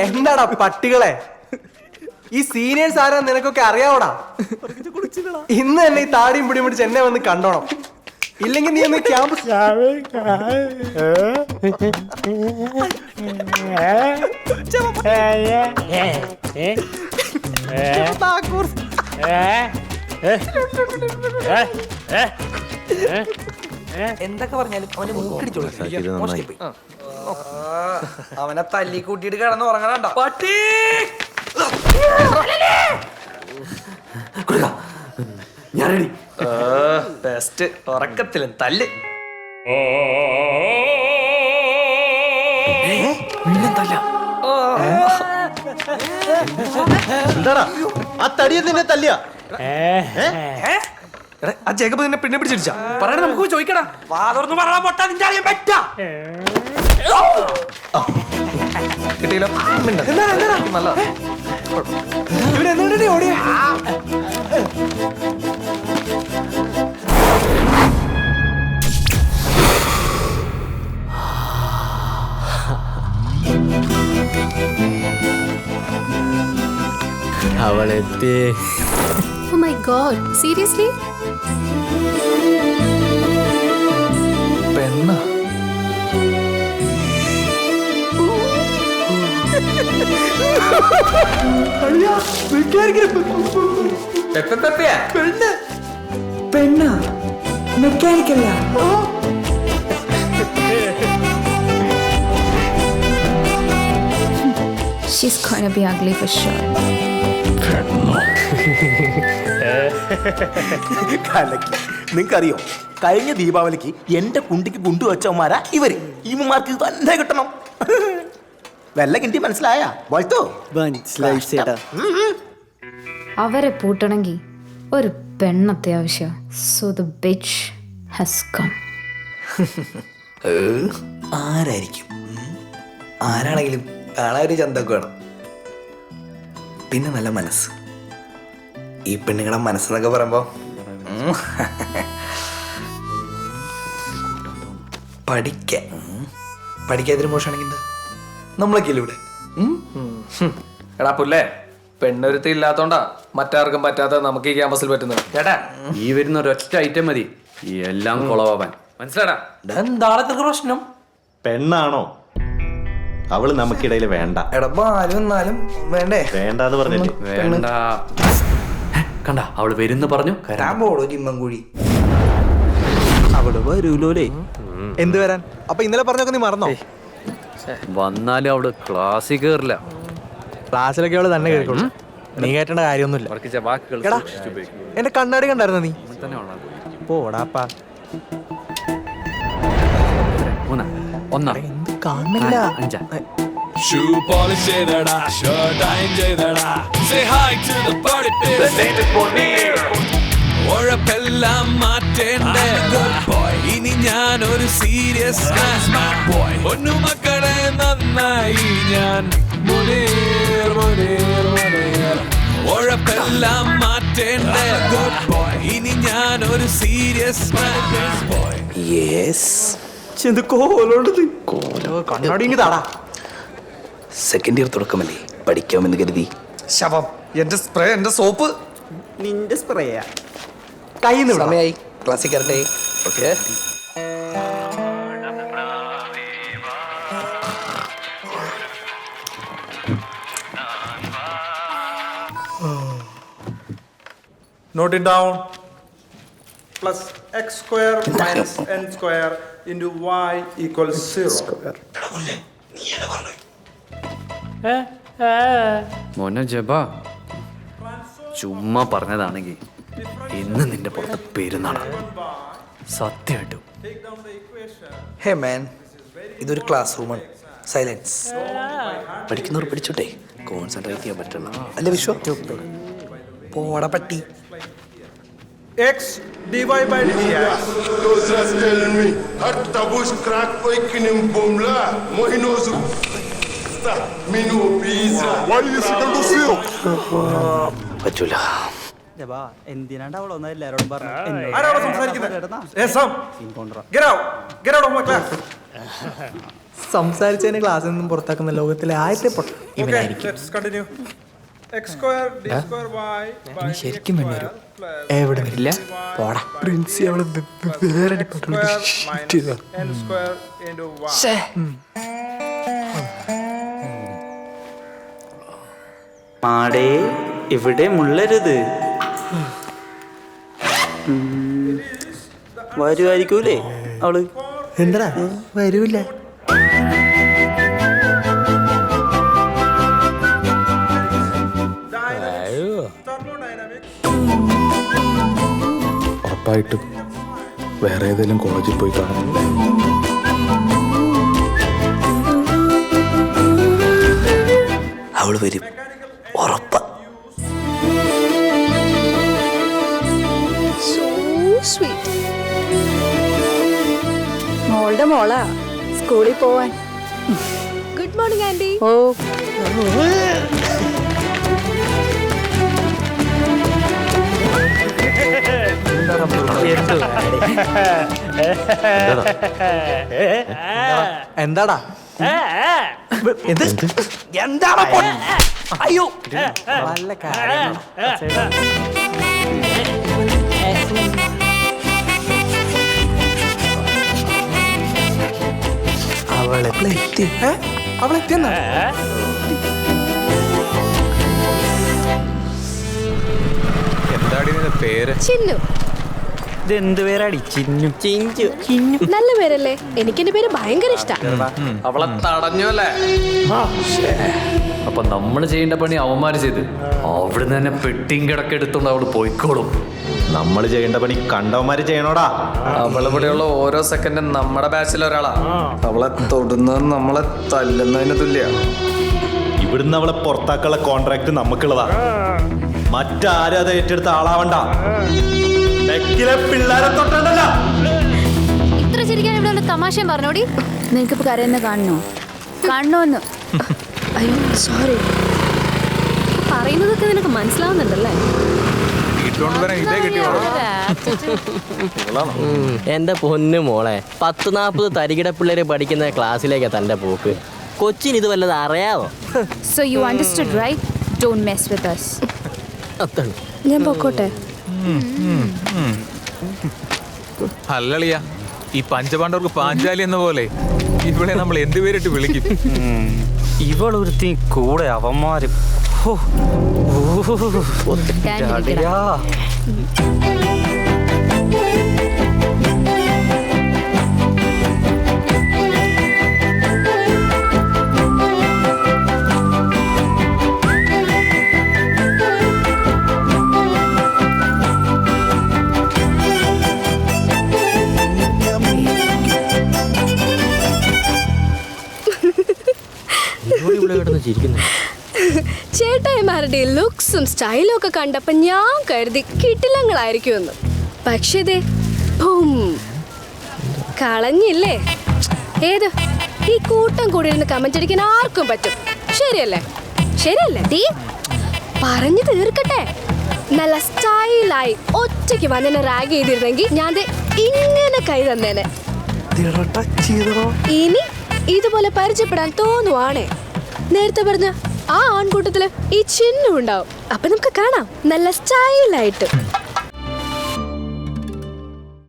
എന്താടാ പട്ടികളെ, ഈ സീനിയേഴ്സ് ആരാ നിനക്കൊക്കെ അറിയാവോടാ? ഇന്ന് തന്നെ ഈ താടിയും പിടിയും പിടിച്ച് എന്നെ വന്ന് കണ്ടോണം, ഇല്ലെങ്കിൽ നീ ഒന്ന് ക്യാമ്പസ് എന്തൊക്കെ പറഞ്ഞാലും അവന് മൂക്കടിച്ചോളൂ. അവനെ തല്ലി കൂട്ടിയിട്ട് കിടന്ന് ഉറങ്ങണണ്ട പട്ടി. ഞാൻ റെഡി. ബെസ്റ്റ് ഉറക്കത്തിലും തല്ല്. എന്താടാ ആ തടിയെ നിന്നെ തല്ലിയ? ആ ജേക്കബ് നിന്നെ പിന്നെ പിടിച്ചിടിച്ചാ പറയണ നമുക്ക് ചോദിക്കടാ. വാതോർന്ന് പറയാൻ പൊട്ടാ നിന്റെ അറിയാൻ പറ്റാ കിട്ടിയില്ലോ. നല്ല ഇവരെന്തുകൊണ്ടേ ഓടിയ? അവളെത്തി. Oh my god, seriously? പെണ്ണ പെണ്ണ മെക്കാനിക്കല്ല. She's gonna be ugly for sure. നിങ്ങൾക്കറിയോ, കഴിഞ്ഞ ദീപാവലിക്ക് എന്റെ കുണ്ടിക്ക് കുണ്ടു വെച്ചവന്മാരാ ഇവര്. ഇവന്മാർക്ക് ഇത് തന്നെ കിട്ടണം. വല്ല കിണ്ടി മനസ്സിലായ പോയത്തോ? അവരെ പൂട്ടണമെങ്കിൽ ഒരു പെണ്ണത്യാവശ്യം. So the bitch has come. ആരായിരിക്കും? ആരാണെങ്കിലും കാണാൻ ഒരു ചന്തൊക്കെ വേണം, പിന്നെ നല്ല മനസ്സ്. ഈ പെണ്ണുങ്ങളെ മനസ്സെന്നൊക്കെ പറയുമ്പോ പഠിക്കാതിരി മോശമാണെങ്കിൽ എന്താ നമ്മളൊക്കെ ഇല്ല ഇവിടെ. എടാ പുല്ലേ, പെണ്ണൊരുത്തി ഇല്ലാത്തോണ്ടാ മറ്റാർക്കും പറ്റാത്ത നമുക്ക് ഈ ക്യാമ്പസിൽ പറ്റുന്നത്. ചേട്ടാ ഈ വരുന്ന ഒരൊറ്റ ഐറ്റം മതി ഈ എല്ലാം കൊളവാൻ. മനസ്സിലാടാ? എന്താണ് ഇത്ര പ്രശ്നം? പെണ്ണാണോ? അവള് നമുക്കിടയിൽ വേണ്ട. എടാ ബാലു എന്നാലും വേണ്ടേ? വേണ്ടാന്ന് പറഞ്ഞില്ലേ? വേണ്ട. കണ്ട അവള് വരുന്ന പറഞ്ഞു. പോടോ ജിമ്മൻകുഴി. അവള് വരൂലോലേ. എന്ത് വരാൻ? അപ്പൊ ഇന്നലെ പറഞ്ഞൊക്കെ നീ മറന്നോ? വന്നാലും അവള് ക്ലാസ്സിൽ കേറില്ല. ക്ലാസ്സിലൊക്കെ അവള് തന്നെ കേൾക്കുള്ളൂ, നീ കേട്ടേണ്ട കാര്യമൊന്നുമില്ല. വർക്കിച്ച വാക്കുകൾ എടാ എന്റെ കണ്ണാടി കണ്ടായിരുന്നോ നീ? തന്നെ പോടാപ്പാ. ഒന്നാ എന്ത് കാണില്ല. അഞ്ചാ Shoe polish ചെയ്തടാ, shirt iron ചെയ്തടാ. Say hi to the party people. ഉഴപ്പെല്ലാം മാറ്റേണ്ട ഇനി ഞാൻ ഒരു സീരിയസ് ബോയ്. ഒന്നു മക്കളെ നന്നായി ഞാൻ മുനീർ മുനീർ മുനീർ. ഉഴപ്പെല്ലാം മാറ്റേണ്ട ഇനി ഞാൻ ഒരു സീരിയസ് ബോയ്. കണ്ണാടി ഇങ്ങ് താടാ. സെക്കൻഡ് ഇയർ തുടക്കമല്ലേ, പഠിക്കാമെന്ന് കരുതി. ശവം. എന്റെ സ്പ്രേ, എന്റെ സോപ്പ്. നിന്റെ സ്പ്രേയാ. കയ്യിൽ സമയായി, ക്ലാസ്സിൽ കയറട്ടെ. Okay. Note it down. Plus x square minus n square into y equals 0. മോനെ ജബാ, ചുമ്മാ പറഞ്ഞതാണെങ്കിൽ ഇന്ന് നിന്റെ പുറത്ത് പെരുന്നാളാണ് സത്യമായിട്ടും. ഹേ മാൻ, ഇതൊരു ക്ലാസ് റൂമാണ്. സൈലൻസ്. പഠിക്കുന്നവർ പഠിച്ചോട്ടെ, കോൺസെൻട്രേറ്റ് ചെയ്യാൻ പറ്റുള്ള അല്ലേ വിശ്വ? പോട പട്ടി. X dy by dx. Those just tell me, at the bush crack poikinim bumla, mohinozu. Minu pizza. Why is it going to zero? പറ്റൂല. എന്തിനാണ്ട് അവളൊന്നും എല്ലാരോടും പറഞ്ഞു. ആരാണ് സംസാരിക്കുന്നത്? Yes, Sam. Get out. Get out of my class. സംസാരിച്ചതിന് ക്ലാസ്സിൽ നിന്നും പുറത്താക്കുന്ന ലോകത്തിലെ ആദ്യത്തെ പൊട്ട Okay, ഇവനായിരിക്കും. let's continue. X square d square y by e ശരിക്കും വേണ്ടി വരും. plus എവിടെ വരില്ല പോടാ പ്രിൻസി അവള് വേറെ x square minus n square into y. മാടേ ഇവിടെ മുള്ളരുത്. വരുമായിരിക്കൂലേ അവള്? എന്താ വരൂല. Thermodynamics. ഉറപ്പായിട്ടും വേറെ ഏതെങ്കിലും കോളേജിൽ പോയി കാണുന്നില്ലേ? അവള് വരും ഉറപ്പാ. മോളുടെ മോളാ സ്കൂളിൽ പോവാൻ. Good morning anti. ഓ എന്താടാ എന്ത് എന്താടാ അയ്യോ നല്ല കാര്യം. അവളെത്തിയെന്നാ എന്താടി നിന്റെ പേര്? ചിന്നു. ഇതെന്ത് പേരാടി? ചിന്നു. ചിന്നു. നല്ല പേരല്ലേ? എനിക്ക് എന്റെ പേര് ഭയങ്കര ഇഷ്ടാ. അവളെ തടഞ്ഞു അല്ലേ? അപ്പൊ നമ്മൾ ചെയ്യേണ്ട പണി അവന്മാര് ചെയ്ത് അവിടുന്ന് തന്നെ പെട്ടിയും കിടക്കെടുത്തോണ്ട് അവള് പോയിക്കോളും. നമ്മൾ ചെയ്യേണ്ട പണി കണ്ടവന്മാര് ചെയ്യണോടാ. അവളിവിടെയുള്ള ഓരോ സെക്കൻഡും നമ്മുടെ ബാച്ചിൽ ഒരാളാ. അവളെ തൊടുന്നത് നമ്മളെ തല്ലുന്നതിന് തുല്യ. ഇവിടുന്ന് അവളെ പുറത്താക്കാനുള്ള കോൺട്രാക്ട് നമുക്കുള്ളതാ. മറ്റാരും അത് ഏറ്റെടുത്ത ആളാവണ്ട. പിള്ളേരെ തൊട്ടല്ല. ഇത്ര ശരിക്കാൻ ഇവിടെ വല്ല തമാശയും പറഞ്ഞോടി. നിനക്കിപ്പോ കരയെന്ന് കാണണോ? കാണണോന്ന്? അയ്യോ സോറി. പറയുന്നതൊക്കെ നിനക്ക് മനസ്സിലാവുന്നുണ്ടല്ലേ? എന്റെ പൊന്നു മോളെ, 10-40 തരികിട പിള്ളേര് പഠിക്കുന്ന ക്ലാസ്സിലേക്കാ തന്റെ പോക്ക്. കൊച്ചിന് ഇത് വല്ലത് അറിയാവോ? So you understood, right? Don't mess with us. ഞാൻ പൊക്കോട്ടെ. അല്ലളിയ, ഈ പഞ്ചപാണ്ഡവർക്ക് പാഞ്ചാലി എന്ന പോലെ ഇവിടെ നമ്മൾ എന്ത് പേരിട്ട് വിളിക്കും? ഇവളൊരുത്തി കൂടെ അവന്മാരും. ചേട്ടായിമാരുടെ ലുക്സും സ്റ്റൈലും ഒക്കെ കണ്ടപ്പോ ഞാൻ കരുതി കിട്ടിലങ്ങളായിരിക്കുമെന്ന്. പക്ഷേ ദേ ബൂം, കളഞ്ഞില്ലേ? ഏത് ഈ കൂട്ടം കൂടി ഇരുന്ന് കമന്റ് അടിക്കാൻ ആർക്കും പറ്റും. ശരിയല്ലേ? ശരിയല്ലേ? ദേ പറഞ്ഞു തീർക്കട്ടെ. നല്ല സ്റ്റൈലായി ഒറ്റയ്ക്ക് വന്നെ റാഗ് ചെയ്തിരുന്നെങ്കിൽ ഞാൻ ദേ ഇങ്ങനെ കൈ തന്നേനെ. ഇനി ഇതുപോലെ പരിചയപ്പെടാൻ തോന്നുവാണേ, നേരത്തെ പറഞ്ഞ ആ ആൺകൂട്ടത്തില് ഈ ചിഹ്നം ഉണ്ടാവും. അപ്പൊ നമുക്ക് കാണാം നല്ല സ്റ്റൈലായിട്ട്.